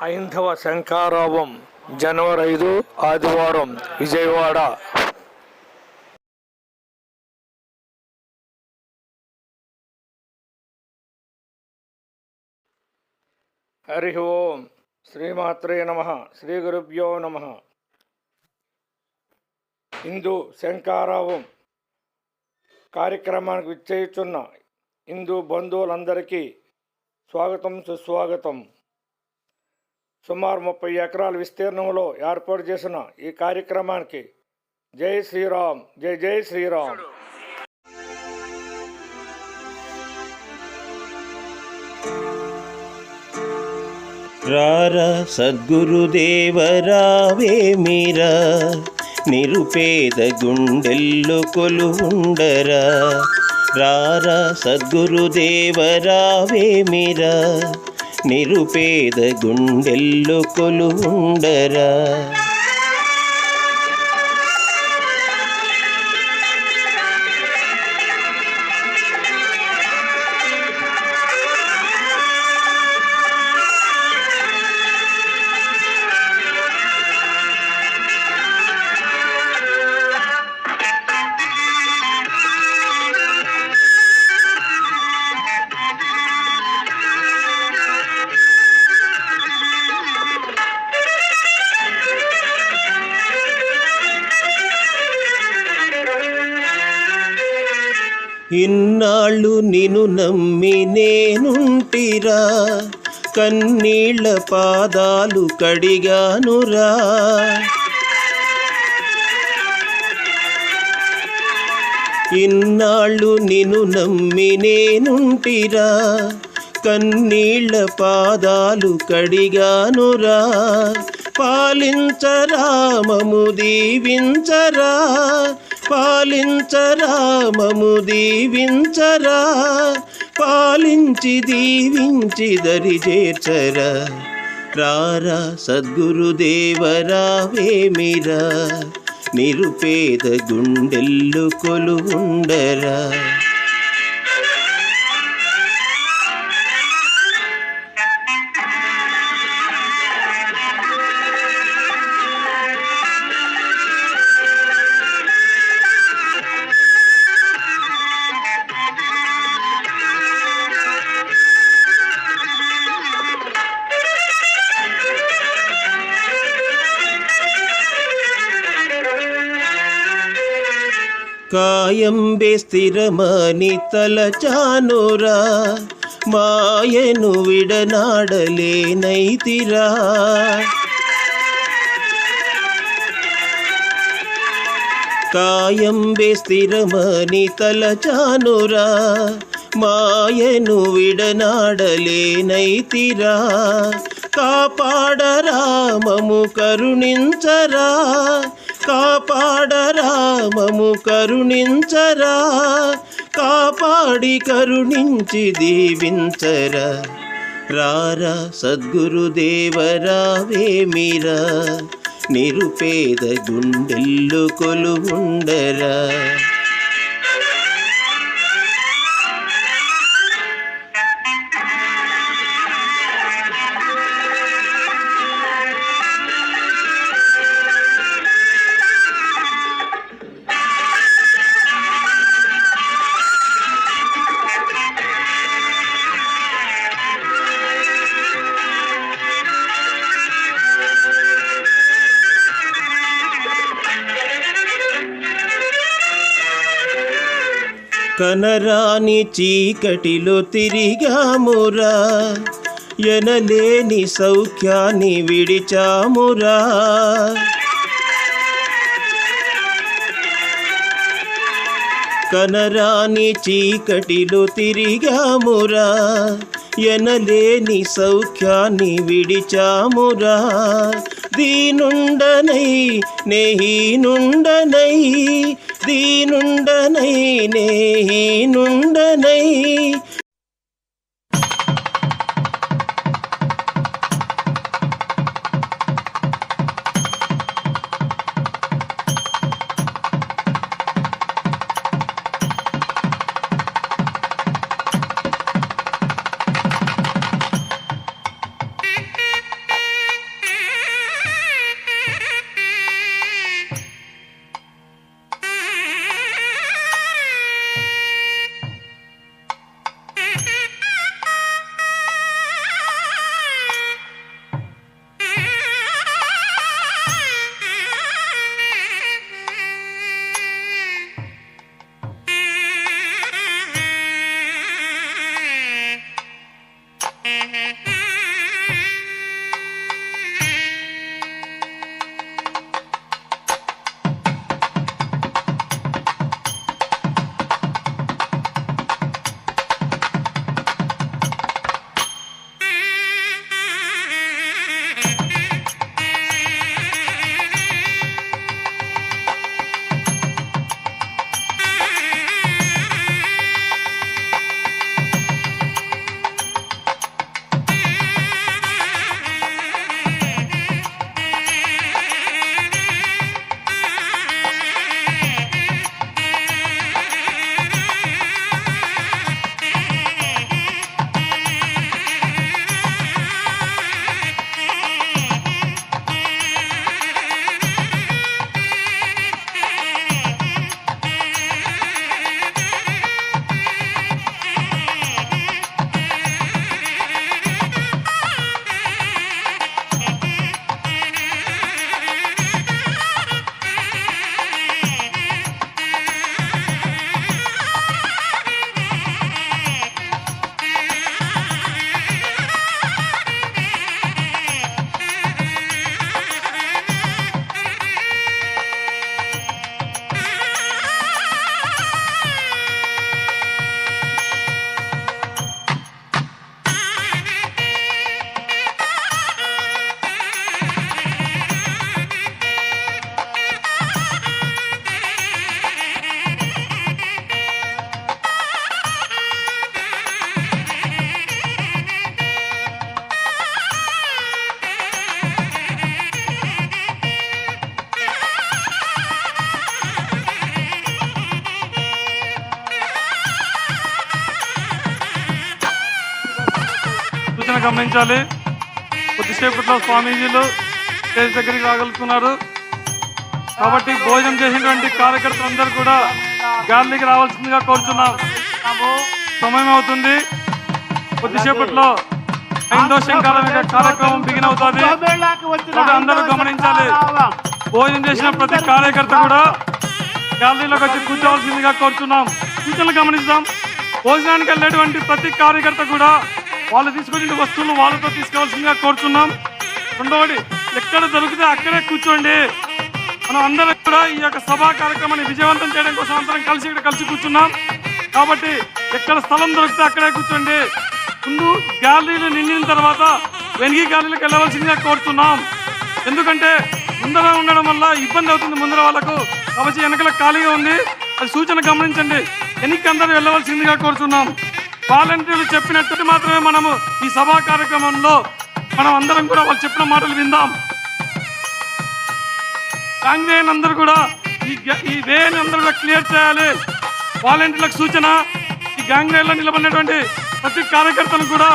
ఐంధవ శంఖారావం జనవరి 5 ఆదివారం విజయవాడ. హరి ఓం. శ్రీమాత్రే నమః. శ్రీ గురుభ్యో నమః. హిందూ శంఖారావం కార్యక్రమానికి విచ్చేయుచున్న హిందూ బంధువులందరికీ స్వాగతం, సుస్వాగతం. సుమారు 30 ఎకరాల విస్తీర్ణంలో ఏర్పాటు చేసిన ఈ కార్యక్రమానికి జై శ్రీరామ్, జై జై శ్రీరామ్. రారా సద్గురుదేవరావేమిరా, నిరుపేద గుండెల్లో కొలువుండరా. రారా సద్గురుదేవరావేమిరా, నిరుపేద గుండెల్లో కొలువుండరా. ఇన్నాళ్ళు నిన్ను నమ్మి నేనుంటిరా, కన్నీళ్ళ పాదాలు కడిగానురా. ఇన్నాళ్ళు నిన్ను నమ్మి నేనుంటిరా, కన్నీళ్ళ పాదాలు కడిగానురా. పాలించరా మము దీవించరా, పాలించరా మము దీవించరా, పాలించి దీవించి దరి చేర్చరా. రారా సద్గురుదేవరావేమిరా, నిరుపేద గుండెల్లో కొలువుండరా. కాయంబే స్థిరమని తలచానురా, మాయను విడనాడలేనైతిరా. కాయంబే స్థిరమని తలచానురా, మాయను విడనాడలేనైతిరా. కాపాడరా మము కరుణించరా, కాపాడరా మము కరుణించరా, కాపాడి కరుణించి దీవించరా. రారా సద్గురుదేవరావేమిరా, నిరుపేద గుండెల్లో కొలువుండరా. కనరాని చీకటిలో తిరిగామురా, ఎనలేని సౌఖ్యాన్ని విడిచామురా. కనరాని చీకటిలో తిరిగామురా, ఎనలేని సౌఖ్యాన్ని విడిచామురా. దీనుండనై నేహీనుండనై, దీనుండనై నేహీనుండనై. గమనించాలి. కొద్దిసేపట్లో స్వామీజీలు స్టేజ్ దగ్గరికి రాగలుగుతున్నారు. కాబట్టి భోజనం చేసినటువంటి కార్యకర్తలందరూ కూడా గాలికి రావాల్సిందిగా కోరుతున్నాం. సమయం అవుతుంది. కొద్దిసేపట్లో ఐదో శంకర కార్యక్రమం బిగిన్ అవుతుంది. అందరూ గమనించాలి. భోజనం చేసిన ప్రతి కార్యకర్త కూడా గ్యాలరీలోకి వచ్చి కూర్చోవలసిందిగా కోరుతున్నాం. సూచనలు గమనిస్తాం. భోజనానికి వెళ్ళేటువంటి ప్రతి కార్యకర్త కూడా వాళ్ళు తీసుకొచ్చిన వస్తువులు వాళ్ళతో తీసుకోవాల్సిందిగా కోరుతున్నాం. రెండవది, ఎక్కడ దొరికితే అక్కడే కూర్చోండి. మనం అందరం కూడా ఈ యొక్క సభా కార్యక్రమాన్ని విజయవంతం చేయడం కోసం అందరం కలిసి కూర్చున్నాం. కాబట్టి ఎక్కడ స్థలం దొరికితే అక్కడే కూర్చోండి. ముందు గ్యాలరీలు నిండిన తర్వాత వెనిగి గ్యాలరీలకు వెళ్ళవలసిందిగా కోరుతున్నాం. ఎందుకంటే ముందర ఉండడం వల్ల ఇబ్బంది అవుతుంది ముందర వాళ్ళకు. కాబట్టి వెనకల ఖాళీగా ఉంది, అది సూచన గమనించండి. వెనక్కి అందరూ వెళ్ళవలసిందిగా కోరుతున్నాం. వాలంటీర్లు చెప్పినట్టు మాత్రమే మనము ఈ సభా కార్యక్రమంలో మనం అందరం కూడా వాళ్ళు చెప్పిన మాటలు విందాం. కాంగ్రెస్ అందరూ కూడా ఈ వేని అందరూ కూడా క్లియర్ చేయాలి. వాలంటీర్లకు సూచన, ఈ గ్యాంగ్రేల్లో నిలబడినటువంటి ప్రతి కార్యకర్తను కూడా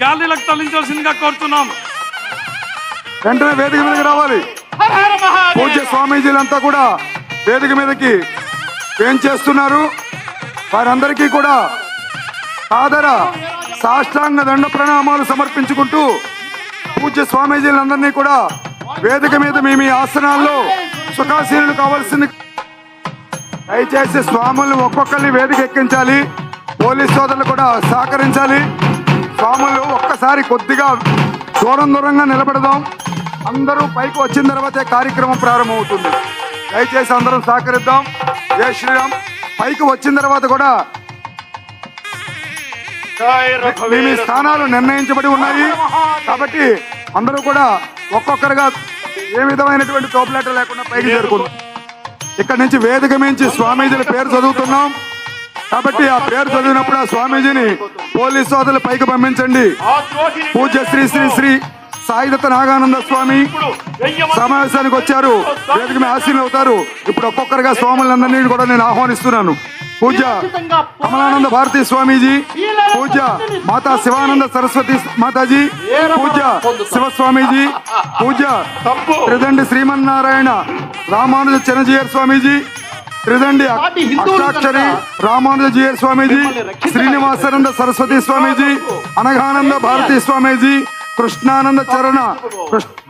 గ్యాలరీలకు తరలించాల్సిందిగా కోరుతున్నాం. వెంటనే వేదిక మీదకి రావాలి. పూజ్య స్వామీజీలంతా కూడా వేదిక మీదకి ఏం చేస్తున్నారు? వారందరికీ కూడా ఆదర సాష్టాంగ దండ ప్రణామాలు సమర్పించుకుంటూ పూజ్య స్వామీజీలందరినీ కూడా వేదిక మీద మీ ఆసనాల్లో సుఖాసీనులు కావాల్సింది. దయచేసి స్వాములను ఒక్కొక్కరిని వేదిక ఎక్కించాలి. పోలీస్ సోదరులు కూడా సహకరించాలి. స్వాములు ఒక్కసారి కొద్దిగా దూరంగా నిలబెడదాం. అందరూ పైకి వచ్చిన తర్వాతే కార్యక్రమం ప్రారంభమవుతుంది. దయచేసి అందరం సహకరిద్దాం. జై శ్రీరామ్. పైకి వచ్చిన తర్వాత కూడా మీ స్థానాలు నిర్ణయించబడి ఉన్నాయి. కాబట్టి అందరూ కూడా ఒక్కొక్కరుగా ఏ విధమైనటువంటి తోపులాట లేకుండా పైకి చేరుకుందాం. ఇక్కడ నుంచి వేదిక మించి స్వామీజీల పేరు చదువుతున్నాం. కాబట్టి ఆ పేరు చదివినప్పుడు ఆ స్వామీజీని పోలీస్ సోదరులు పైకి పంపించండి. పూజ్య శ్రీ శ్రీ శ్రీ సాయిదత్త నాగానంద స్వామి సమావేశానికి వచ్చారు. వేదిక మీద ఆశీనులు అవుతారు. ఇప్పుడు ఒక్కొక్కరుగా స్వాములందరినీ కూడా నేను ఆహ్వానిస్తున్నాను. పూజ్య కమలానంద భారతీ స్వామీజీ, పూజ్య మాతా శివానంద సరస్వతి మాతాజీ, పూజ్య శివస్వామీజీ, పూజ్య త్రిదండి శ్రీమన్నారాయణ రామానుజ చిన్నజీయర్ స్వామీజీ, త్రిదండి అష్టాక్షరి రామానుజ జీయర్ స్వామీజీ, శ్రీనివాసానంద సరస్వతి స్వామీజీ, అనఘానంద భారతీ స్వామీజీ, కృష్ణానంద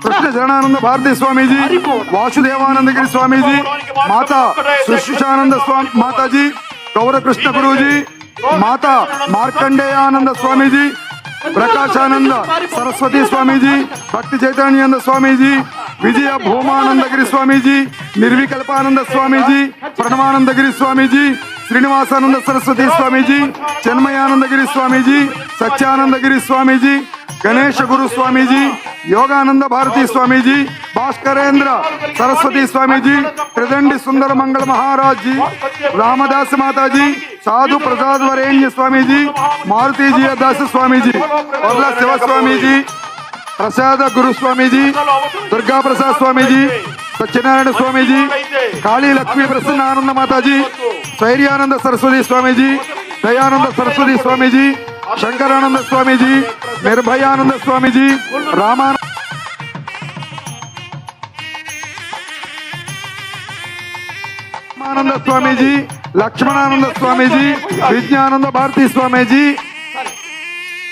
కృష్ణ చరణానంద భారతీ స్వామీజీ, వాసుదేవానందగిరి స్వామీజీ, మాతా సుశిషానంద స్వామి మాతాజీ, గౌరకృష్ణ గురూజీ, మాతా మార్కండేయానంద స్వామీజీ, ప్రకాశానంద సరస్వతి స్వామీజీ, భక్తి చైతన్యానంద స్వామీజీ, విజయ భూమానందగిరి స్వామీజీ, నిర్వికల్పానంద స్వామీజీ, ప్రణవానందగిరి స్వామీజీ, శ్రీనివాసానంద సరస్వతి స్వామీజీ, చిన్మయానందగిరి స్వామీజీ, సత్యానందగిరి స్వామీజీ, గణేశ గురు స్వామీజీ, యోగానంద భారతీ స్వామీజీ, భాస్కరేంద్ర సరస్వతి స్వామీజీ, త్రిదండి సుందర మంగళ మహారాజ్ జీ, రామదాస్ మాతాజీ, సాధు ప్రసాద్ వరేణ్య స్వామీజీ, మారుతీజీ దాస్ స్వామీజీ, వర్ల శివ స్వామీజీ, ప్రసాద గురు స్వామీజీ, దుర్గా ప్రసాద్ స్వామీజీ, సత్యనారాయణ స్వామీజీ, కాళీ లక్ష్మీ ప్రసన్న ఆనంద మాతాజీ, శైర్యానంద సరస్వతి స్వామీజీ, దయానంద సరస్వతి స్వామీజీ, శంకరానంద స్వామీజీ, నిర్భయానంద స్వామీజీ, రామానంద స్వామీజీ, లక్ష్మణానంద స్వామీజీ, విజ్ఞానంద భారతీ స్వామీజీ,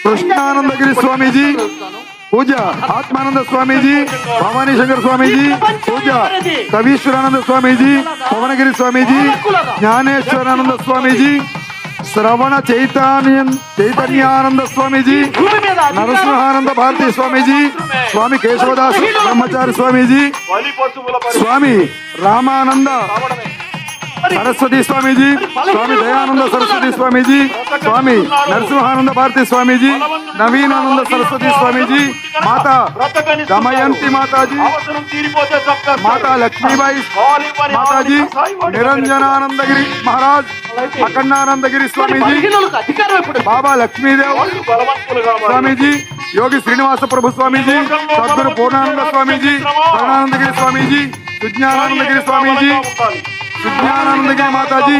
కృష్ణానందగిరి స్వామీజీ, పూజ ఆత్మానంద స్వామీజీ, భవానీ శంకర్ స్వామీజీ, పూజ కవీశ్వరానంద స్వామీజీ, పవనగిరి స్వామీజీ, జ్ఞానేశ్వరానంద స్వామీజీ, శ్రవణ చైతన్యానంద స్వామీజీ, నరసింహానంద భారతీ స్వామీజీ, స్వామి కేశవదాస్ బ్రహ్మచారి స్వామీజీ, స్వామి రామానంద సరస్వతి స్వామీజీ, స్వామి దయానంద సరస్వతి స్వామీజీ, స్వామి నరసింహానంద భారతీ స్వామీజీ, నవీనానంద సరస్వతి స్వామీజీ, మాతా దమయంతి మాతాజీ, మాతా లక్ష్మీబాయి మాతాజీ, నిరంజనానందగిరి మహారాజ్, అఖండానందగిరి స్వామీజీ, బాబా లక్ష్మీదేవ్ స్వామీజీ, యోగి శ్రీనివాస ప్రభు స్వామీజీ, సద్గురు పూర్ణానంద స్వామీజీ, కరుణానందగిరి స్వామీజీ, విజ్ఞానానందగిరి స్వామీజీ, విజ్ఞానానందగిరి మాతాజీ,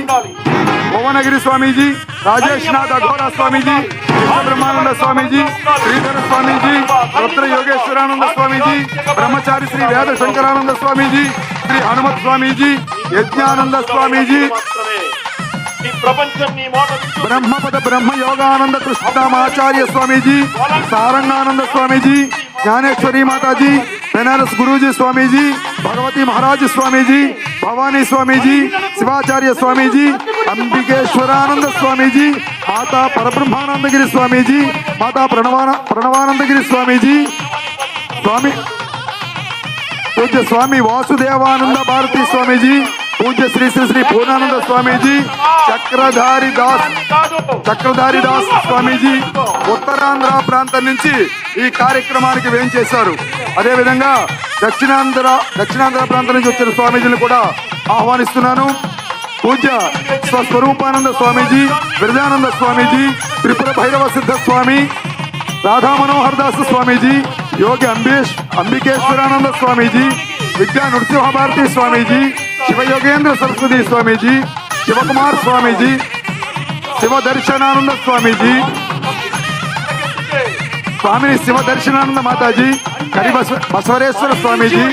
భువనగిరి స్వామీజీ, రాజేష్ నాథ్ అఘోరా స్వామీజీ, విశ్వ బ్రహ్మానంద స్వామీజీ, శ్రీధర స్వామీజీ, రుద్ర యోగేశ్వరానంద స్వామీజీ, బ్రహ్మచారి శ్రీ వేద శంకరానంద స్వామీజీ, శ్రీ హనుమత్ స్వామీజీ, యజ్ఞానంద స్వామీజీ, బ్రహ్మపద బ్రహ్మ యోగానంద కృష్ణామాచార్య స్వామీజీ, సారంగానంద స్వామీజీ, జ్ఞానేశ్వరి మాతాజీ, బెనారస్ గురూజీ స్వామీజీ, భగవతి మహారాజ్ స్వామీజీ, భవానీ స్వామీజీ, శివాచార్య స్వామీజీ, అంబికేశ్వరానంద స్వామీజీ, మాతా పరబ్రహ్మానందగిరి స్వామీజీ, మాతా ప్రణవానందగిరి స్వామీజీ, స్వామి పూజ్య స్వామి వాసుదేవానంద భారతీ స్వామీజీ, పూజ్య శ్రీ శ్రీ శ్రీ పూర్ణానంద స్వామీజీ, చక్రధారి దాస్ స్వామీజీ ఉత్తరాంధ్ర ప్రాంతం నుంచి ఈ కార్యక్రమానికి వేంచేశారు. అదేవిధంగా దక్షిణాంధ్ర ప్రాంతం నుంచి వచ్చిన స్వామీజీని కూడా ఆహ్వానిస్తున్నాను. పూజ్య స్వస్వరూపానంద స్వామీజీ, విరజానంద స్వామీజీ, త్రిపుర భైరవ సిద్ధ స్వామి, రాధా మనోహర్ దాస్ స్వామీజీ, యోగి అంబికేశ్వరానంద స్వామీజీ, విద్యా నృసింహ భారతి స్వామీజీ, శివయోగేంద్ర సరస్వతి స్వామీజీ, శివకుమార్ స్వామీజీ, శివ దర్శనానంద స్వామీజీ, స్వామిని శివ దర్శనానంద మాతాజీ, కరి బసవరేశ్వర స్వామీజీ,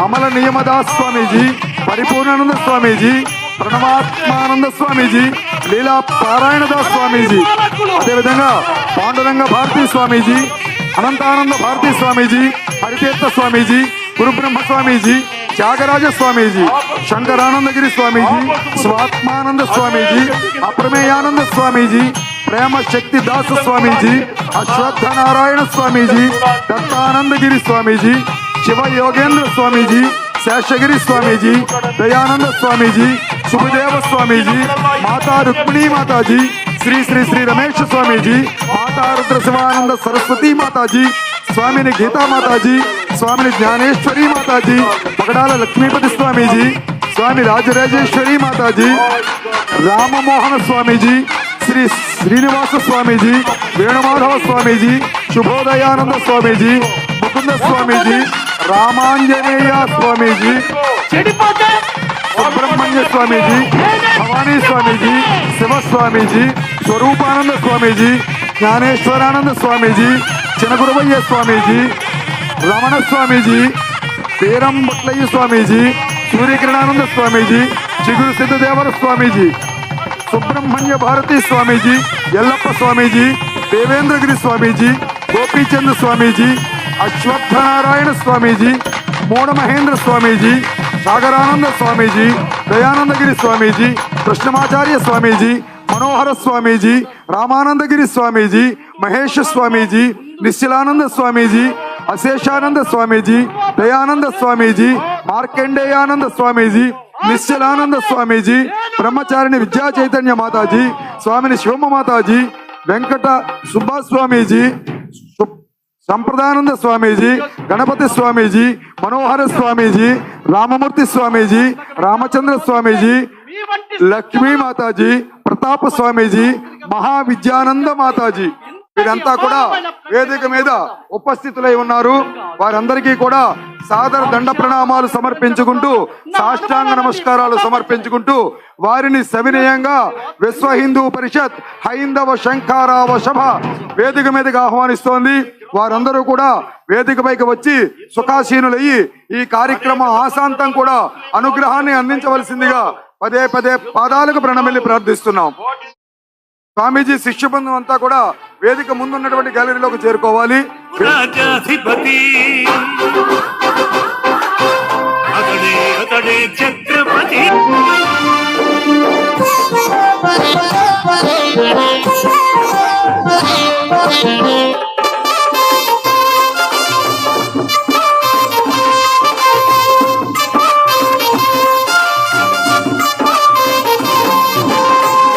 అమల నియమదాస్ స్వామీజీ, పరిపూర్ణానంద స్వామీజీ, ప్రణవాత్మానంద స్వామీజీ, లీలా పారాయణదాస్ స్వామీజీ, అదేవిధంగా పాండురంగ భారతీ స్వామీజీ, అనంతానంద భారతీ స్వామీజీ, హరితీర్థ స్వామీజీ, గురుబ్రహ్మ స్వామీజీ, త్యాగరాజ స్వామీజీ, శంకరానందగిరి స్వామీజీ, స్వాత్మానంద స్వామీజీ, అప్రమేయానంద స్వామీజీ, ప్రేమ శక్తి దాస స్వామీజీ, అశ్వత్థ నారాయణ స్వామీజీ, దత్తానందగిరి స్వామీజీ, శివ యోగేంద్ర స్వామీజీ, శేషగిరి స్వామీజీ, దయానంద స్వామీజీ, శుభదేవ స్వామీజీ, మాతా రుక్మిణీ మాతాజీ, శ్రీ శ్రీ శ్రీ రమేష్ స్వామీజీ, మాతా రుద్ర శివానంద సరస్వతి మాతాజీ, స్వామిని గీతా మాతాజీ, స్వామిని జ్ఞానేశ్వరి మాతాజీ, పగడాల లక్ష్మీపతి స్వామీజీ, స్వామి రాజరాజేశ్వరి మాతాజీ, రామమోహన స్వామీజీ, శ్రీ శ్రీనివాస స్వామీజీ, వేణుమాధవ స్వామీజీ, శుభోదయానంద స్వామీజీ, ముకుంద స్వామీజీ, రామాంజనేయ స్వామీజీ, సుబ్రహ్మణ్య స్వామీజీ, భవానీ స్వామీజీ, శివస్వామీజీ, స్వరూపానంద స్వామీజీ, జ్ఞానేశ్వరానంద స్వామీజీ, చినగురవయ్య స్వామీజీ, రమణ స్వామీజీ, వీరం బట్లయ్య స్వామీజీ, సూర్యకిరణానంద స్వామీజీ, చిగురు సిద్ధదేవర స్వామీజీ, సుబ్రహ్మణ్య భారతీ స్వామీజీ, ఎల్లప్ప స్వామీజీ, దేవేంద్రగిరి స్వామీజీ, గోపీచంద్ స్వామీజీ, అశ్వత్థనారాయణ స్వామీజీ, మూఢ మహేంద్ర స్వామీజీ, సాగరానంద స్వామీజీ, దయానందగిరి స్వామీజీ, కృష్ణమాచార్య స్వామీజీ, మనోహర స్వామీజీ, రామానందగిరి స్వామీజీ, మహేష్ స్వామీజీ, నిశ్చలానంద స్వామీజీ, అశేషానంద స్వామీజీ, దయానంద స్వామీజీ, మార్కండేయానంద స్వామీజీ, నిశ్చలానంద స్వామీజీ, బ్రహ్మచారిణి విద్యా చైతన్య మాతాజీ, స్వామిని శివమ్మ మాతాజీ, వెంకట సుబ్బాస్వామీజీ, సంప్రదానంద స్వామీజీ, గణపతి స్వామీజీ, మనోహర స్వామీజీ, రామమూర్తి స్వామీజీ, రామచంద్ర స్వామీజీ, లక్ష్మీ మాతాజీ, ప్రతాప స్వామీజీ, మహావిద్యానంద మాతాజీ, వీరంతా కూడా వేదిక మీద ఉపస్థితులై ఉన్నారు. వారందరికీ కూడా సాదర దండ ప్రణామాలు సమర్పించుకుంటూ, సాష్టాంగ నమస్కారాలు సమర్పించుకుంటూ, వారిని సవినయంగా విశ్వ హిందూ పరిషత్ హైందవ శంఖారావ సభ వేదిక మీదకి ఆహ్వానిస్తోంది. వారందరూ కూడా వేదికపైకి వచ్చి సుఖాసీనులయ్యి ఈ కార్యక్రమం ఆశాంతం కూడా అనుగ్రహాన్ని అందించవలసిందిగా పదే పదే పాదాలకు ప్రణమిల్లి ప్రార్థిస్తున్నాం. స్వామీజీ శిష్య బృందం అంతా కూడా వేదిక ముందున్నటువంటి గ్యాలరీలోకి చేరుకోవాలి. రాజాధిపతి అతడే ఛత్రపతి.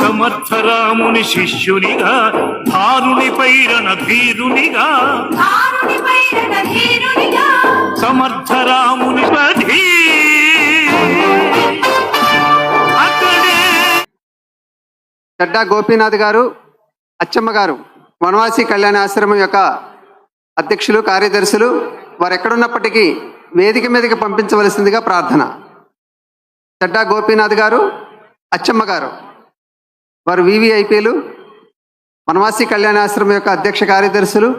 సమర్థరాముని శిష్యునిగా, ధారుని పైరన ధీరునిగా, సమర్థరాముని చెడ్డా గోపీనాథ్ గారు, అచ్చమ్మ గారు, వనవాసి కళ్యాణ ఆశ్రమం యొక్క అధ్యక్షులు, కార్యదర్శులు, వారు ఎక్కడున్నప్పటికీ వేదిక మీదకి పంపించవలసిందిగా ప్రార్థన. చెడ్డా గోపీనాథ్ గారు, అచ్చమ్మ గారు. వారు వివిఐపీలు, వనవాసి కళ్యాణాశ్రమం యొక్క అధ్యక్ష కార్యదర్శులు,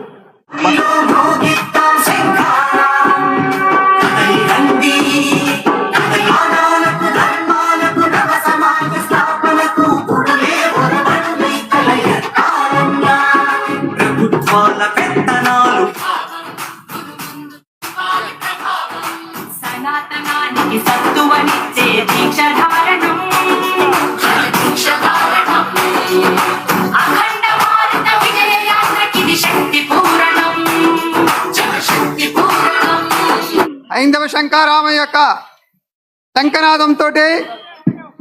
ప్రభుత్వాల పెత్తనాలు సనాతనానికి సత్తువనిచ్చే దీక్షధారణం అఖండ భారత విజయ యాత్రకిది శక్తి పూరణం శక్తి పూరణం. హైందవ శంకారామ యొక్క శంఖనాదంతో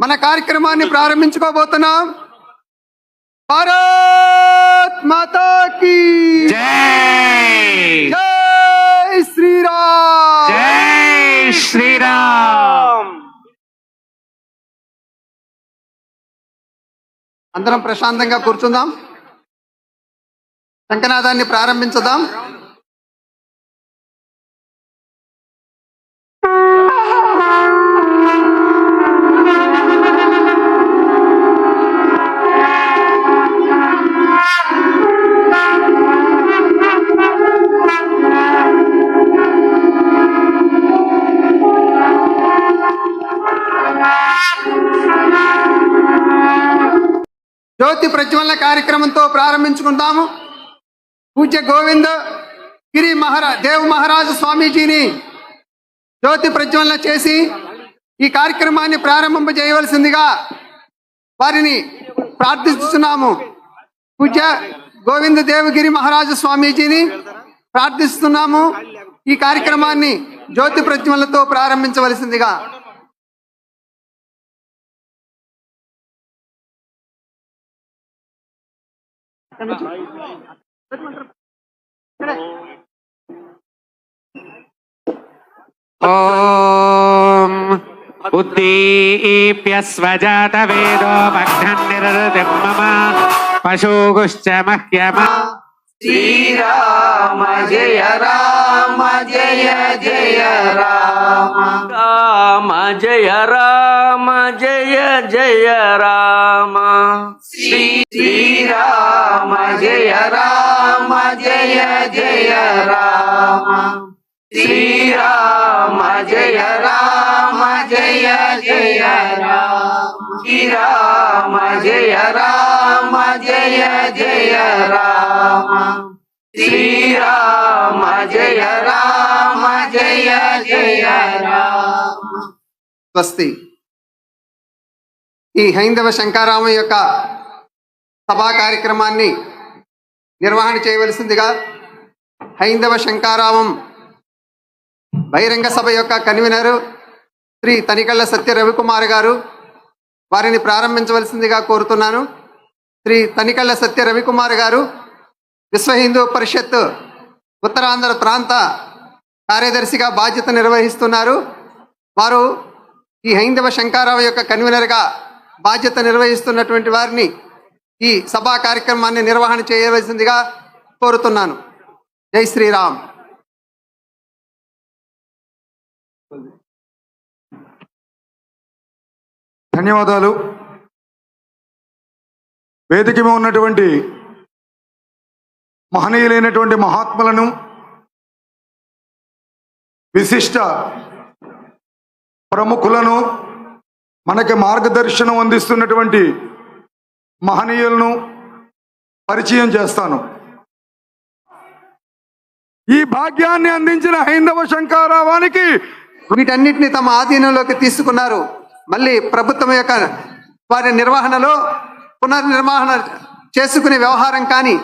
మన కార్యక్రమాన్ని ప్రారంభించుకోబోతున్నాం. భారత్ మాతా కీ జై జై శ్రీరామ్. జై శ్రీరామ్. అందరం ప్రశాంతంగా కూర్చుందాం. శంఖనాదాన్ని ప్రారంభించుదాం. జ్యోతి ప్రజ్వలన కార్యక్రమంతో ప్రారంభించుకుందాము. పూజ్య గోవింద గిరి దేవ్ మహారాజు స్వామీజీని జ్యోతి ప్రజ్వలన చేసి ఈ కార్యక్రమాన్ని ప్రారంభింపజేయవలసిందిగా వారిని ప్రార్థిస్తున్నాము. పూజ్య గోవింద దేవగిరి మహారాజు స్వామీజీని ప్రార్థిస్తున్నాము ఈ కార్యక్రమాన్ని జ్యోతి ప్రజ్వలనతో ప్రారంభించవలసిందిగా. ఓం ఉద్దీప్య స్వజాత వేదో మఘ్నన్నిరృతిం మమ పశూగుశ్చ మహ్యమ. శ్రీరామ జయ రామ జయ జయ రామ రామ జయ రామ జయ జయ రామ శ్రీరామ జయ రామ జయ జయ రామ శ్రీరామ జయ రామ జయ జయ రామ శ్రీరామ జయ రామ జయ జయ రామ శ్రీరామ జయ రామ జయ జయ రామ. స్వస్తి. ఈ హైందవ శంకారామ యొక్క సభా కార్యక్రమాన్ని నిర్వహణ చేయవలసిందిగా హైందవ శంకారామం బహిరంగ సభ యొక్క కన్వీనరు శ్రీ తనికళ్ళ సత్య రవికుమార్ గారు వారిని ప్రారంభించవలసిందిగా కోరుతున్నాను. శ్రీ తనికళ్ళ సత్య రవికుమార్ గారు విశ్వ హిందూ పరిషత్ ఉత్తరాంధ్ర ప్రాంత కార్యదర్శిగా బాధ్యత నిర్వహిస్తున్నారు. వారు ఈ హైందవ శంకారావు యొక్క కన్వీనర్గా బాధ్యత నిర్వహిస్తున్నటువంటి వారిని ఈ సభా కార్యక్రమాన్ని నిర్వహణ చేయవలసిందిగా కోరుతున్నాను. జై శ్రీరామ్. ధన్యవాదాలు. వేదిక మీద ఉన్నటువంటి మహనీయులైనటువంటి మహాత్ములను, విశిష్ట ప్రముఖులను, మనకి మార్గదర్శనం అందిస్తున్నటువంటి మహనీయులను పరిచయం చేస్తాను. ఈ భాగ్యాన్ని అందించిన హైందవ శంకారావానికి వీటన్నిటిని తమ ఆధీనంలోకి తీసుకున్నారు. మళ్ళీ ప్రభుత్వం యొక్క వారి నిర్వహణలో పునర్నిర్వహణ చేసుకునే వ్యవహారం కానీ,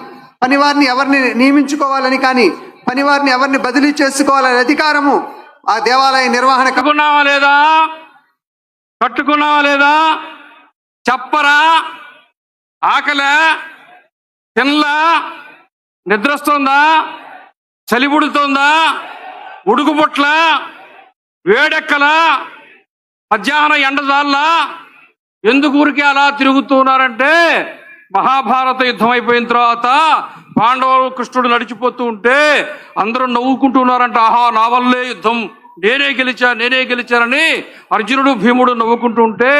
పనివారిని ఎవరిని నియమించుకోవాలని కానీ, పనివారిని ఎవరిని బదిలీ చేసుకోవాలనే అధికారము ఆ దేవాలయ నిర్వహణ కట్టుకున్నావా లేదా? కట్టుకున్నావా లేదా? చెప్పరా? ఆకలే? తినలా? నిద్రొస్తుందా? చలిపుడుతుందా? ఉడుకుబుట్ల? వేడెక్కలా? మధ్యాహ్నం ఎండజాల్లా? ఎందుకు ఊరికే అలా తిరుగుతున్నారంటే, మహాభారత యుద్ధం అయిపోయిన తర్వాత పాండవులు కృష్ణుడు నడిచిపోతూ ఉంటే అందరూ నవ్వుకుంటున్నారంట. ఆహా, నా వల్లే యుద్ధం, నేనే గెలిచానని అర్జునుడు భీముడు నవ్వుకుంటూ ఉంటే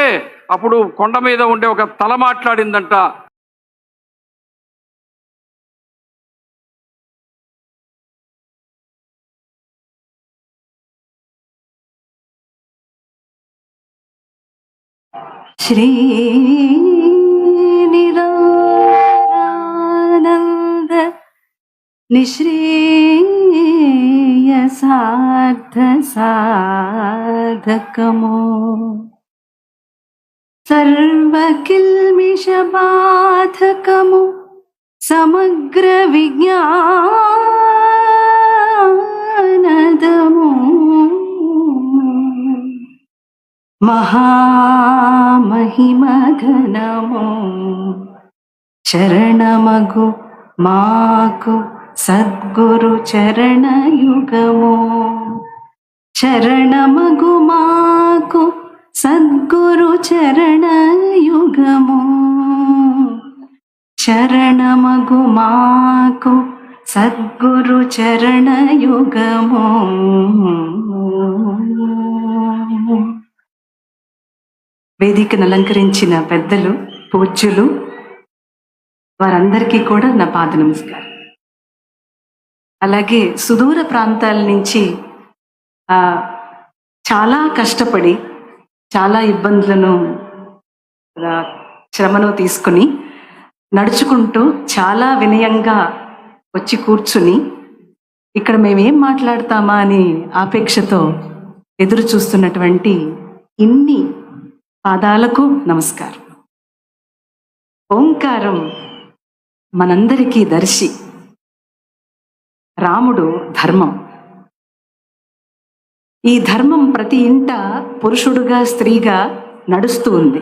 అప్పుడు కొండ మీద ఉండే ఒక తల మాట్లాడిందంట. శ్రీనిరానంద నిశ్రేయసార్థ సాధకము సర్వకిల్మిష బాధకము సమగ్ర విజ్ఞానదము మహామహిమఘనము శరణమగు మాకు సద్గురు చరణయుగము శరణమగు మాకు సద్గురు చరణయుగము శరణమగు మాకు సద్గురు చరణయుగము. వేదికను అలంకరించిన పెద్దలు, పూజ్యులు, వారందరికీ కూడా నా పాద నమస్కారం. అలాగే సుదూర ప్రాంతాల నుంచి చాలా కష్టపడి చాలా ఇబ్బందులను శ్రమను తీసుకుని నడుచుకుంటూ చాలా వినయంగా వచ్చి కూర్చుని ఇక్కడ మేమేం మాట్లాడతామా అని ఆపేక్షతో ఎదురు చూస్తున్నటువంటి ఇన్ని పాదాలకు నమస్కారం. ఓంకారం మనందరికీ దర్శి. రాముడు ధర్మం. ఈ ధర్మం ప్రతి ఇంట పురుషుడుగా స్త్రీగా నడుస్తూ ఉంది.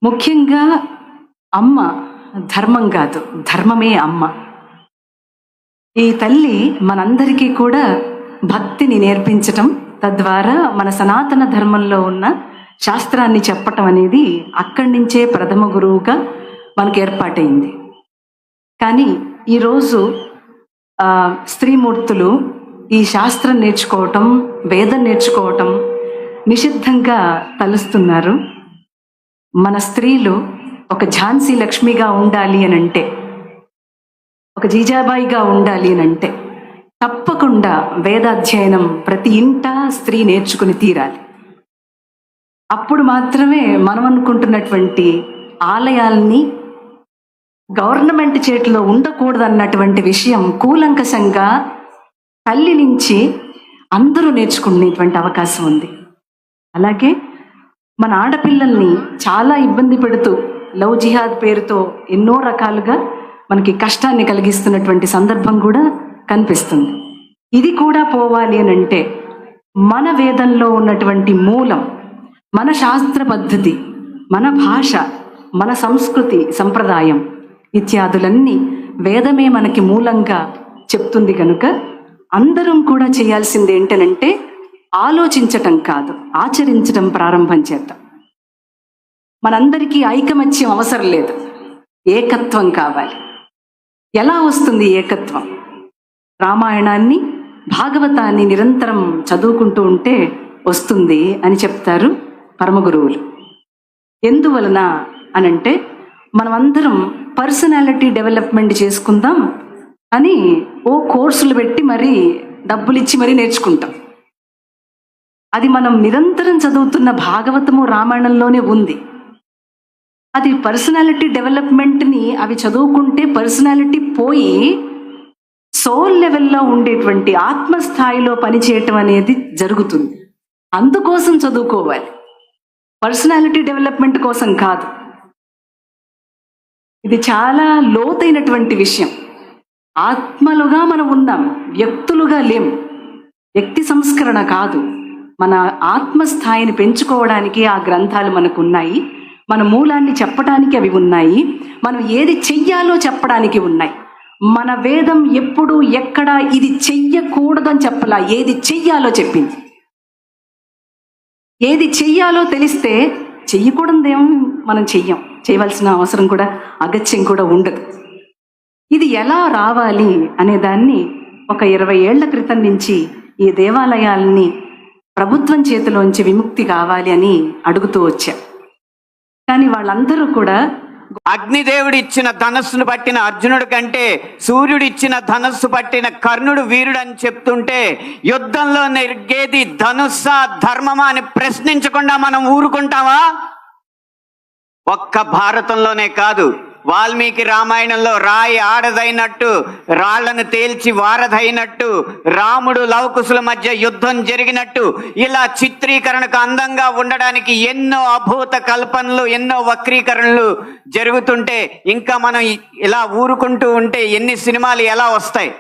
ముఖ్యంగా అమ్మ ధర్మం కాదు, ధర్మమే అమ్మ. ఈ తల్లి మనందరికీ కూడా భక్తిని నేర్పించటం, తద్వారా మన సనాతన ధర్మంలో ఉన్న శాస్త్రాన్ని చెప్పటం అనేది అక్కడి నుంచే ప్రథమ గురువుగా మనకు ఏర్పాటైంది. కానీ ఈరోజు స్త్రీమూర్తులు ఈ శాస్త్రం నేర్చుకోవటం, వేదం నేర్చుకోవటం నిషిద్ధంగా తలుస్తున్నారు. మన స్త్రీలు ఒక ఝాన్సీ లక్ష్మిగా ఉండాలి అని అంటే, ఒక జీజాబాయిగా ఉండాలి అని అంటే తప్పకుండా వేదాధ్యయనం ప్రతి ఇంటా స్త్రీ నేర్చుకుని తీరాలి. అప్పుడు మాత్రమే మనం అనుకుంటున్నటువంటి ఆలయాల్ని గవర్నమెంట్ చేతిలో ఉండకూడదన్నటువంటి విషయం కూలంకషంగా తల్లి నుంచి అందరూ నేర్చుకునేటువంటి అవకాశం ఉంది. అలాగే మన ఆడపిల్లల్ని చాలా ఇబ్బంది పెడుతూ లవ్ జిహాద్ పేరుతో ఎన్నో రకాలుగా మనకి కష్టాన్ని కలిగిస్తున్నటువంటి సందర్భం కూడా కనిపిస్తుంది. ఇది కూడా పోవాలి అని అంటే మన వేదంలో ఉన్నటువంటి మూలం, మన శాస్త్ర పద్ధతి, మన భాష, మన సంస్కృతి, సంప్రదాయం ఇత్యాదులన్నీ వేదమే మనకి మూలంగా చెప్తుంది కనుక అందరం కూడా చేయాల్సింది ఏంటనంటే ఆలోచించటం కాదు, ఆచరించటం ప్రారంభం చేద్దాం. మనందరికీ ఐకమత్యం అవసరం లేదు, ఏకత్వం కావాలి. ఎలా వస్తుంది ఏకత్వం? రామాయణాన్ని, భాగవతాన్ని నిరంతరం చదువుకుంటూ ఉంటే వస్తుంది అని చెప్తారు పరమగురువులు. ఎందువలన అనంటే మనమందరం పర్సనాలిటీ డెవలప్మెంట్ చేసుకుందాం అని ఓ కోర్సులు పెట్టి మరీ డబ్బులు ఇచ్చి మరీ నేర్చుకుంటాం. అది మనం నిరంతరం చదువుతున్న భాగవతము, రామాయణంలోనే ఉంది. అది పర్సనాలిటీ డెవలప్మెంట్ని అవి చదువుకుంటే పర్సనాలిటీ పోయి సోల్ లెవెల్లో ఉండేటువంటి ఆత్మస్థాయిలో పనిచేయటం అనేది జరుగుతుంది. అందుకోసం చదువుకోవాలి, పర్సనాలిటీ డెవలప్మెంట్ కోసం కాదు. ఇది చాలా లోతైనటువంటి విషయం. ఆత్మలుగా మనం ఉన్నాం, వ్యక్తులుగా లేం. వ్యక్తి సంస్కరణ కాదు, మన ఆత్మస్థాయిని పెంచుకోవడానికి ఆ గ్రంథాలు మనకు ఉన్నాయి. మన మూలాన్ని చెప్పడానికి అవి ఉన్నాయి. మనం ఏది చెయ్యాలో చెప్పడానికి ఉన్నాయి. మన వేదం ఎప్పుడు ఎక్కడ ఇది చెయ్యకూడదని చెప్పలా, ఏది చెయ్యాలో చెప్పింది. ఏది చెయ్యాలో తెలిస్తే చెయ్యకూడదేమో మనం చెయ్యం, చేయవలసిన అవసరం కూడా అగత్యం కూడా ఉండదు. ఇది ఎలా రావాలి అనే దాన్ని ఒక 20 ఏళ్ల క్రితం నుంచి ఈ దేవాలయాల్ని ప్రభుత్వం చేతిలోంచి విముక్తి కావాలి అని అడుగుతూ వచ్చా. కానీ వాళ్ళందరూ కూడా అగ్నిదేవుడు ఇచ్చిన ధనస్సును పట్టిన అర్జునుడి కంటే సూర్యుడు ఇచ్చిన ధనస్సు పట్టిన కర్ణుడు వీరుడు అని చెప్తుంటే యుద్ధంలో నెగ్గేది ధనుస్సా ధర్మమా అని ప్రశ్నించకుండా మనం ఊరుకుంటామా? ఒక్క భారతంలోనే కాదు, వాల్మీకి రామాయణంలో రాయి ఆడదైనట్టు, రాళ్లను తేల్చి వారధైనట్టు, రాముడు లవకుశుల మధ్య యుద్ధం జరిగినట్టు, ఇలా చిత్రీకరణకు అందంగా ఉండడానికి ఎన్నో అభూత కల్పనలు, ఎన్నో వక్రీకరణలు జరుగుతుంటే ఇంకా మనం ఇలా ఊరుకుంటూ ఉంటే ఎన్ని సినిమాలు ఎలా వస్తాయి?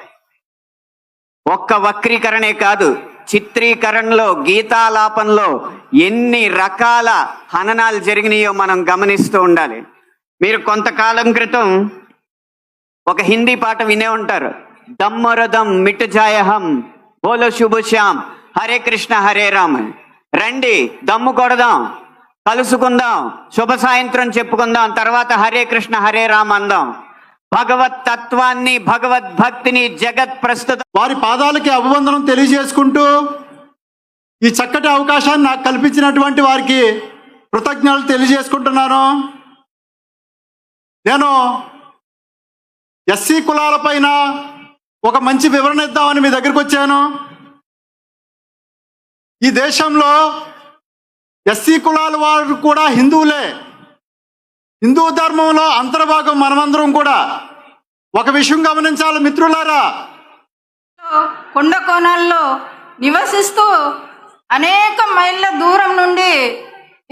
ఒక్క వక్రీకరణే కాదు, చిత్రీకరణలో, గీతాలాపనలో ఎన్ని రకాల హననాలు జరిగినాయో మనం గమనిస్తూ ఉండాలి. మీరు కొంతకాలం క్రితం ఒక హిందీ పాట వినే ఉంటారు, దమ్మరదం మిట్ జాయహం బోలో శుభ శ్యామ్ హరే కృష్ణ హరే రామ్. రండి దమ్ము కొడదాం, కలుసుకుందాం, శుభ సాయంత్రం చెప్పుకుందాం, తర్వాత హరే కృష్ణ హరే రామ్ అందాం. భగవత్ తత్వాన్ని, భగవద్భక్తిని జగత్ ప్రస్తుత వారి పాదాలకి అభివందనం తెలియజేసుకుంటూ ఈ చక్కటి అవకాశాన్ని నాకు కల్పించినటువంటి వారికి కృతజ్ఞతలు తెలియజేసుకుంటున్నాను. నేను ఎస్సీ కులాలపైన ఒక మంచి వివరణ ఇద్దామని మీ దగ్గరికి వచ్చాను. ఈ దేశంలో ఎస్సీ కులాల వారు కూడా హిందువులే. హిందూ ధర్మంలో అంతర్భాగం మనమందరం కూడా. ఒక విషయం గమనించాలి మిత్రులారా, కొండ కోణాల్లో నివసిస్తూ అనేక మైళ్ళ దూరం నుండి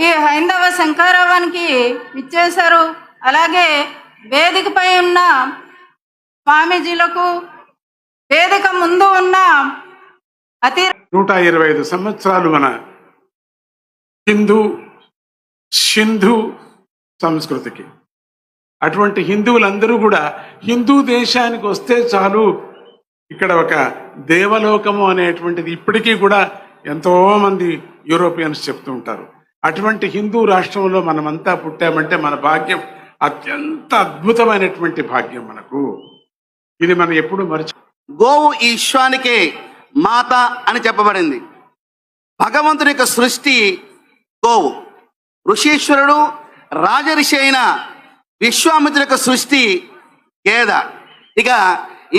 ఈ హైందవ శంకారావానికి ఇచ్చేశారు. అలాగే వేదికపై ఉన్న స్వామీజీలకు, వేదిక ముందు ఉన్న 125 సంవత్సరాలు మన హిందూ సింధు సంస్కృతికి, అటువంటి హిందువులందరూ కూడా హిందూ దేశానికి వస్తే చాలు, ఇక్కడ ఒక దేవలోకము అనేటువంటిది ఇప్పటికీ కూడా ఎంతో మంది యూరోపియన్స్ చెప్తూ ఉంటారు. అటువంటి హిందూ రాష్ట్రంలో మనమంతా పుట్టామంటే మన భాగ్యం అత్యంత అద్భుతమైనటువంటి భాగ్యం మనకు. ఇది మనం ఎప్పుడు గోవు ఈ విశ్వానికే మాత అని చెప్పబడింది. భగవంతుని యొక్క సృష్టి గోవు. ఋషీశ్వరుడు రాజరిషి అయిన విశ్వామిత్రుని యొక్క సృష్టి గేద. ఇక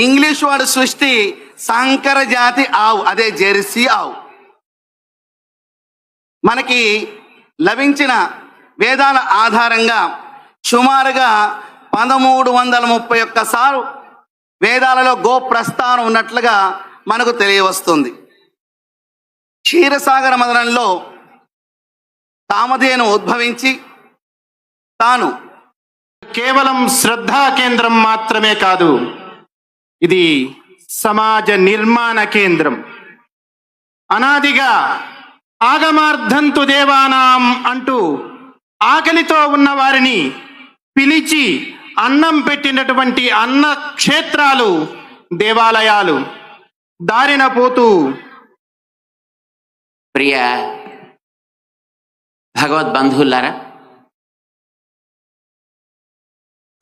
ఇంగ్లీష్ వాడి సృష్టి సంకర జాతి ఆవు, అదే జెర్సీ ఆవు. మనకి లభించిన వేదాల ఆధారంగా సుమారుగా 1331 సార్లు వేదాలలో గో ప్రస్థానం ఉన్నట్లుగా మనకు తెలియవస్తుంది. క్షీరసాగర మదనంలో కామధేను ఉద్భవించి తాను కేవలం శ్రద్ధా కేంద్రం మాత్రమే కాదు, ఇది సమాజ నిర్మాణ కేంద్రం. అనాదిగా ఆగమార్థంతు దేవానాం అంటూ ఆకలితో ఉన్న వారిని పిలిచి అన్నం పెట్టినటువంటి అన్న క్షేత్రాలు దేవాలయాలు. దారిన పోతూ ప్రియ భగవద్బంధువులారా,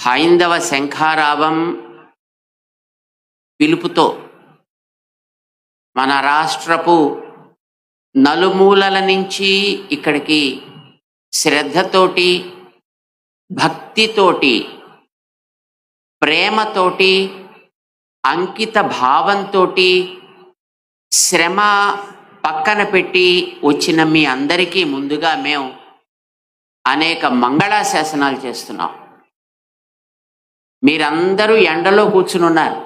హైందవ శంఖారావం పిలుపుతో మన రాష్ట్రపు నలుమూలల నుంచి ఇక్కడికి శ్రద్ధతోటి, భక్తితోటి, ప్రేమతోటి, అంకిత భావంతోటి, శ్రమ పక్కన పెట్టి వచ్చిన మీ అందరికీ ముందుగా మేము అనేక మంగళాశాసనాలు చేస్తున్నాం. మీరందరూ ఎండలో కూర్చుని ఉన్నారు,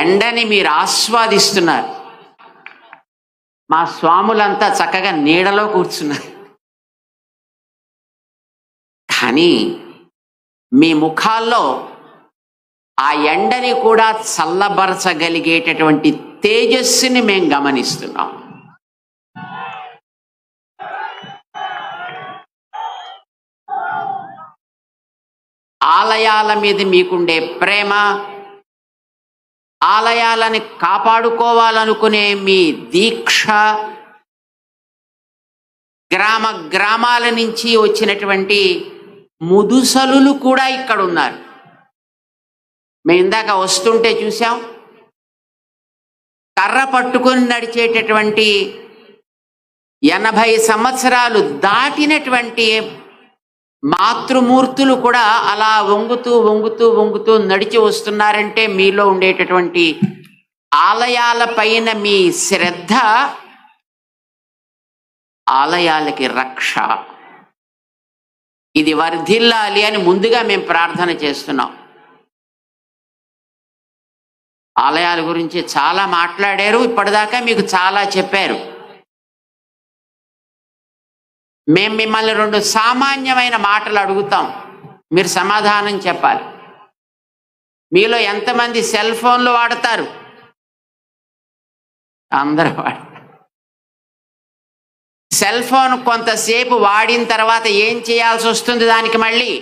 ఎండని మీరు ఆస్వాదిస్తున్నారు. మా స్వాములంతా చక్కగా నీడలో కూర్చున్నారు. కానీ మీ ముఖాల్లో ఆ ఎండని కూడా చల్లబరచగలిగేటటువంటి తేజస్సుని మేము గమనిస్తున్నాం. ఆలయాల మీద మీకుండే ప్రేమ, ఆలయాలని కాపాడుకోవాలనుకునే మీ దీక్ష, గ్రామ గ్రామాల నుంచి వచ్చినటువంటి ముదుసలులు కూడా ఇక్కడ ఉన్నారు. మేము ఇందాక వస్తుంటే చూసాం, కర్ర పట్టుకొని నడిచేటటువంటి 80 సంవత్సరాలు దాటినటువంటి మాతృమూర్తులు కూడా అలా వంగుతూ వంగుతూ వంగుతూ నడిచి వస్తున్నారంటే మీలో ఉండేటటువంటి ఆలయాల పైన మీ శ్రద్ధ ఆలయాలకి రక్ష. ఇది వర్ధిల్లాలి అని ముందుగా మేము ప్రార్థన చేస్తున్నాం. ఆలయాల గురించి చాలా మాట్లాడారు, ఇప్పటిదాకా మీకు చాలా చెప్పారు. మేము మిమ్మల్ని 2 సామాన్యమైన మాటలు అడుగుతాం, మీరు సమాధానం చెప్పాలి. మీలో ఎంతమంది సెల్ ఫోన్లు వాడతారు? అందరూ వాడతారు. సెల్ ఫోన్ కొంతసేపు వాడిన తర్వాత ఏం చేయాల్సి వస్తుంది? దానికి మళ్ళీ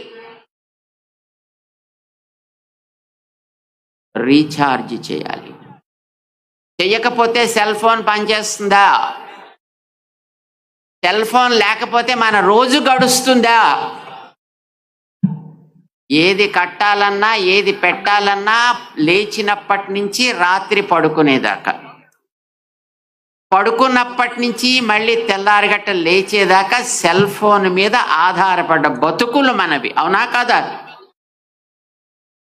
రీఛార్జ్ చేయాలి. చెయ్యకపోతే సెల్ ఫోన్ పనిచేస్తుందా? సెల్ ఫోన్ లేకపోతే మన రోజు గడుస్తుందా? ఏది కట్టాలన్నా ఏది పెట్టాలన్నా లేచినప్పటి నుంచి రాత్రి పడుకునేదాకా, పడుకున్నప్పటి నుంచి మళ్ళీ తెల్లారిగట్ట లేచేదాకా సెల్ ఫోన్ మీద ఆధారపడ్డ బతుకులు మనవి, అవునా కాదా?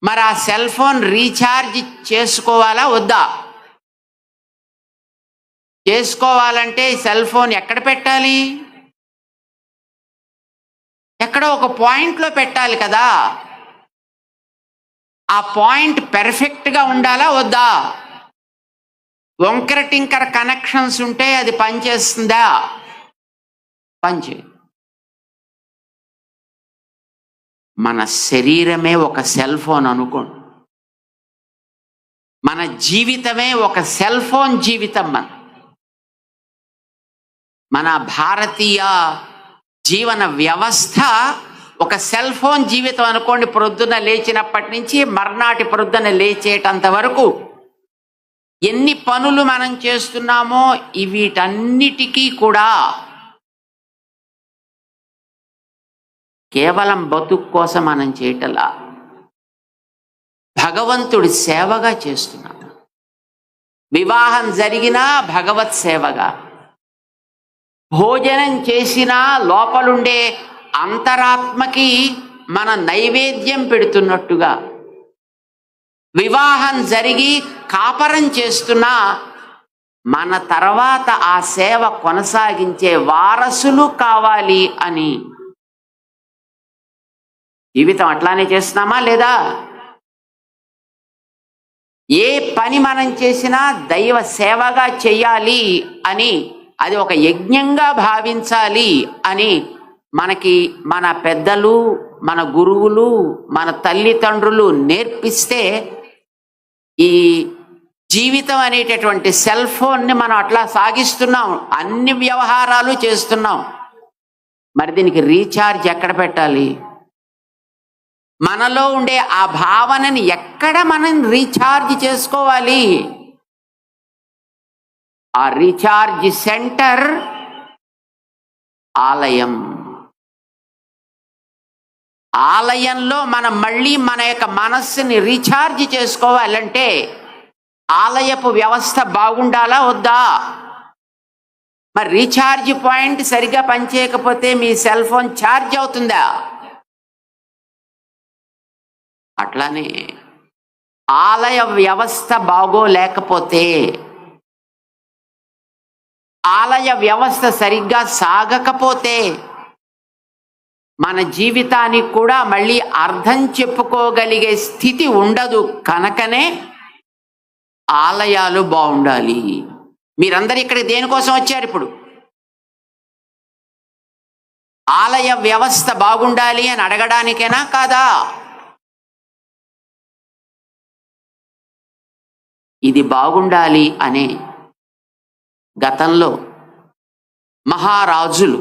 మరి ఆ సెల్ ఫోన్ రీఛార్జ్ చేసుకోవాలా వద్దా? చేసుకోవాలంటే సెల్ ఫోన్ ఎక్కడ పెట్టాలి? ఎక్కడో ఒక పాయింట్లో పెట్టాలి కదా. ఆ పాయింట్ పెర్ఫెక్ట్గా ఉండాలా వద్దా? వంకర టింకర కనెక్షన్స్ ఉంటే అది పనిచేస్తుందా? పనిచేయదు. మన శరీరమే ఒక సెల్ ఫోన్ అనుకోండి, మన జీవితమే ఒక సెల్ ఫోన్ జీవితం. మన భారతీయ జీవన వ్యవస్థ ఒక సెల్ ఫోన్ జీవితం అనుకోండి. ప్రొద్దున లేచినప్పటి నుంచి మర్నాటి ప్రొద్దున లేచేటంత వరకు ఎన్ని పనులు మనం చేస్తున్నామో వీటన్నిటికీ కూడా కేవలం బతుకు కోసం మనం చేయటలా, భగవంతుడి సేవగా చేస్తున్నాం. వివాహం జరిగినా భగవత్ సేవగా, భోజనం చేసినా లోపలుండే అంతరాత్మకి మన నైవేద్యం పెడుతున్నట్టుగా, వివాహం జరిగి కాపరం చేస్తున్నా మన తర్వాత ఆ సేవ కొనసాగించే వారసులు కావాలి అని జీవితం అట్లానే చేస్తున్నామా లేదా? ఏ పని మనం చేసినా దైవ సేవగా చెయ్యాలి అని, అది ఒక యజ్ఞంగా భావించాలి అని మనకి మన పెద్దలు, మన గురువులు, మన తల్లిదండ్రులు నేర్పిస్తే ఈ జీవితం అనేటటువంటి సెల్ ఫోన్ని మనం అట్లా సాగిస్తున్నాం, అన్ని వ్యవహారాలు చేస్తున్నాం. మరి దీనికి రీఛార్జ్ ఎక్కడ పెట్టాలి? మనలో ఉండే ఆ భావనని ఎక్కడ మనం రీఛార్జ్ చేసుకోవాలి? ఆ రీఛార్జ్ సెంటర్ ఆలయం. ఆలయంలో మనం మళ్ళీ మన యొక్క మనస్సుని రీఛార్జ్ చేసుకోవాలంటే ఆలయపు వ్యవస్థ బాగుండాలా వద్దా? మరి రీఛార్జ్ పాయింట్ సరిగా పనిచేయకపోతే మీ సెల్ ఫోన్ ఛార్జ్ అవుతుందా? అట్లానే ఆలయ వ్యవస్థ బాగోలేకపోతే, ఆలయ వ్యవస్థ సరిగ్గా సాగకపోతే మన జీవితానికి కూడా మళ్ళీ అర్థం చెప్పుకోగలిగే స్థితి ఉండదు. కనుకనే ఆలయాలు బాగుండాలి. మీరందరూ ఇక్కడ దేనికోసం వచ్చారు? ఇప్పుడు ఆలయ వ్యవస్థ బాగుండాలి అని అడగడానికేనా కాదా? ఇది బాగుండాలి అనే గతంలో మహారాజులు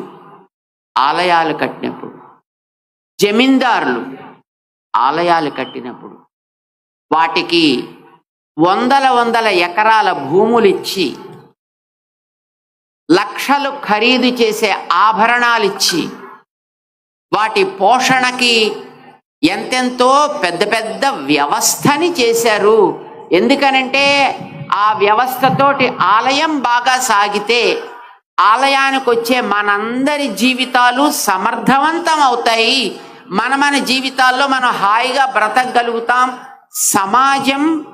ఆలయాలు కట్టినప్పుడు, జమీందారులు ఆలయాలు కట్టినప్పుడు వాటికి వందల ఎకరాల భూములు ఇచ్చి, లక్షలు ఖరీదు చేసే ఆభరణాలు ఇచ్చి, వాటి పోషణకి ఎంతెంతో పెద్ద వ్యవస్థని చేశారు. ఎందుకనంటే ఆ వ్యవస్థతోటి ఆలయం బాగా సాగితే ఆలయానికి వచ్చే మనందరి జీవితాలు సమర్థవంతం అవుతాయి. మన జీవితాల్లో మనం హాయిగా బ్రతకగలుగుతాం. సమాజం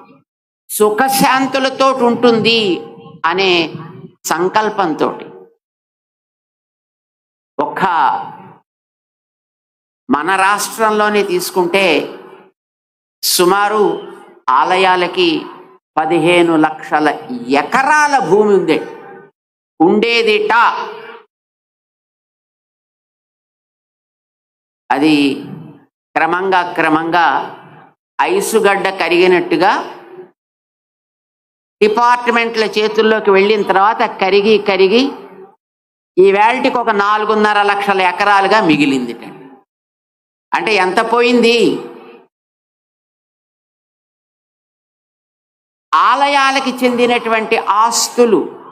సుఖశాంతులతో ఉంటుంది అనే సంకల్పంతో ఒక్క మన రాష్ట్రంలోనే తీసుకుంటే సుమారు ఆలయాలకి 15 లక్షల ఎకరాల భూమి ఉంది. ఉండేదిట అది క్రమంగా ఐసుగడ్డ కరిగినట్టుగా డిపార్ట్మెంట్ల చేతుల్లోకి వెళ్ళిన తర్వాత కరిగి ఈ వేళటికి ఒక 4.5 లక్షల ఎకరాలుగా మిగిలింది. అంటే ఎంత పోయింది? ఆలయాలకి చెందినటువంటి ఆస్తులు,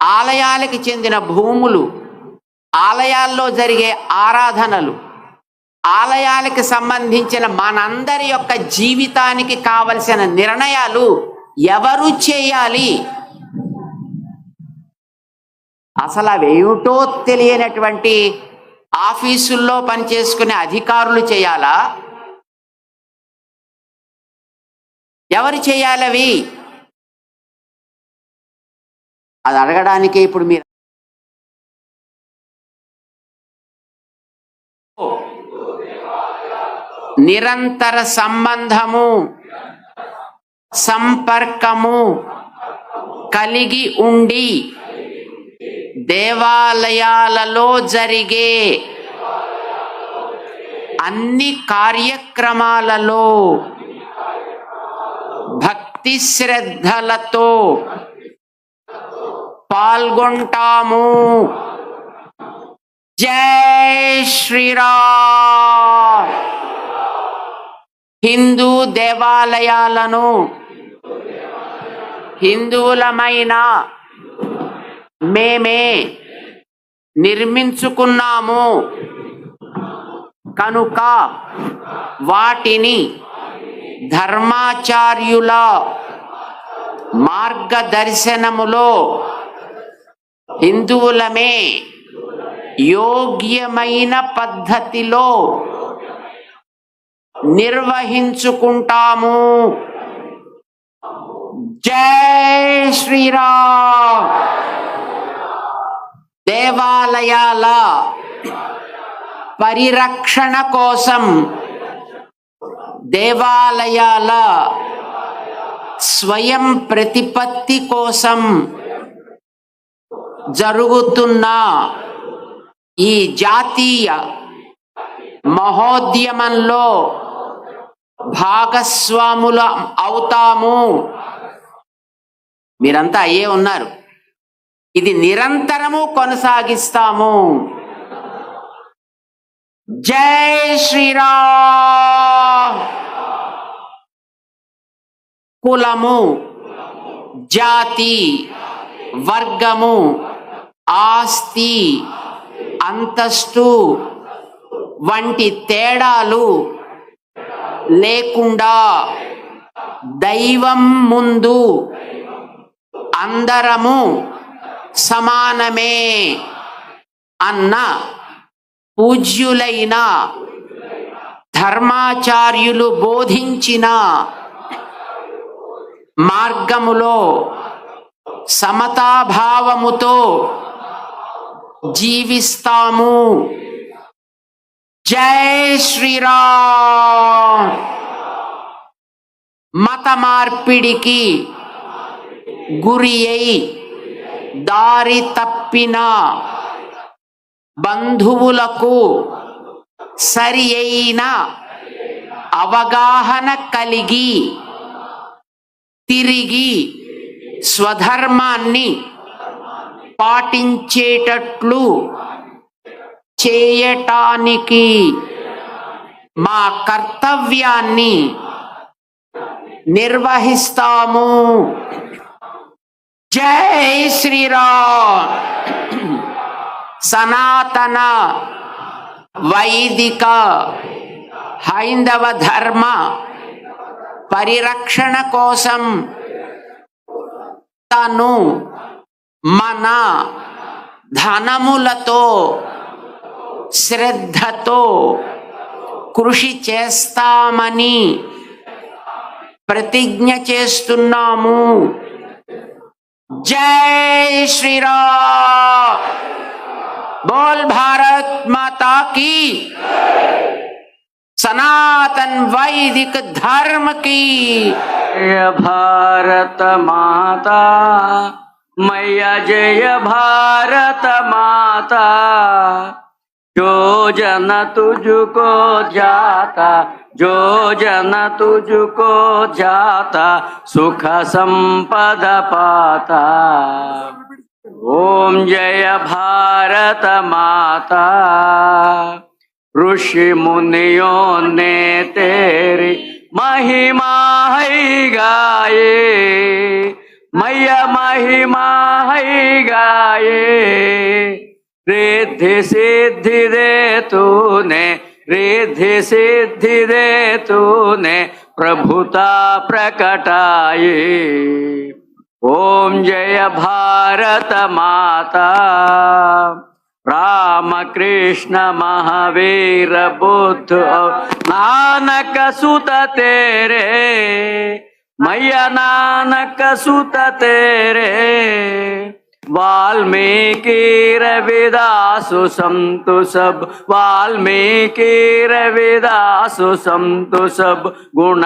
ఆలయాలకి చెందిన భూములు, ఆలయాల్లో జరిగే ఆరాధనలు, ఆలయాలకు సంబంధించిన మనందరి యొక్క జీవితానికి కావలసిన నిర్ణయాలు ఎవరు చేయాలి? అసలు అవేమిటో తెలియనటువంటి ఆఫీసుల్లో పనిచేసుకునే అధికారులు చేయాలా? ఎవరు చేయాలి అవి? అది అడగడానికి ఇప్పుడు మీరు నిరంతర సంబంధము, సంపర్కము కలిగి ఉండి దేవాలయాలలో జరిగే అన్ని కార్యక్రమాలలో భక్తి శ్రద్ధలతో పాల్గొంటాము. జై శ్రీరామ్. హిందూ దేవాలయాలను హిందువులమైన మేమే నిర్మించుకున్నాము కనుక వాటిని ధర్మాచార్యుల మార్గదర్శనములో హిందువులమే యోగ్యమైన పద్ధతిలో నిర్వహించుకుంటాము. జై శ్రీరామ్. దేవాలయాల పరిరక్షణ కోసం, దేవాలయాల స్వయం ప్రతిపత్తి కోసం జరుగుతున్న ఈ జాతీయ మహోద్యమంలో భాగస్వాముల అవుతాము. మీరంతా అయ్యే ఉన్నారు. ఇది నిరంతరము కొనసాగిస్తాము. జై శ్రీరామ్. కులము, జాతి, వర్గము, ఆస్తి, అంతస్తు వంటి తేడాలు లేకుండా దైవం ముందు అందరము సమానమే అన్న పూజ్యులైన ధర్మాచార్యులు బోధించిన మార్గములో సమతాభావముతో జీవిస్తాము. జై శ్రీరామ్. మత మార్పిడికి గురి అయి దారి తప్పిన బంధువులకు సరి అయిన అవగాహన కలిగి తిరిగి స్వధర్మాన్ని పాటించేటట్లు చేయటానికి మా కర్తవ్యాన్ని నిర్వహిస్తాము. జై శ్రీరామ్. సనాతన వైదిక హైందవ ధర్మ పరిరక్షణ కోసం తను మన ధనములతో శ్రద్ధతో కృషి చేస్తామని ప్రతిజ్ఞ చేస్తున్నాము. జై శ్రీరామ్. बोल भारत माता की, सनातन वैदिक धर्म की. जय भारत माता मैया, जय भारत माता. जो जन तुझको जाता, जो जन तुझको जाता, सुख संपद पाता. ओम जय भारत माता. ऋषि मुनियों ने तेरी महिमा है गाये, मैया महिमा है गाये. रिद्धि सिद्धि दे तूने, रिद्धि सिद्धि दे तूने, प्रभुता प्रकटाए. ओम जय भारत माता. राम कृष्ण महावीर बुद्ध और नानक सुत तेरे, मैया नानक सुत तेरे. वाल्मीकि रविदासु संतु सब, वाल्मीकि रविदासु संतु सब गुण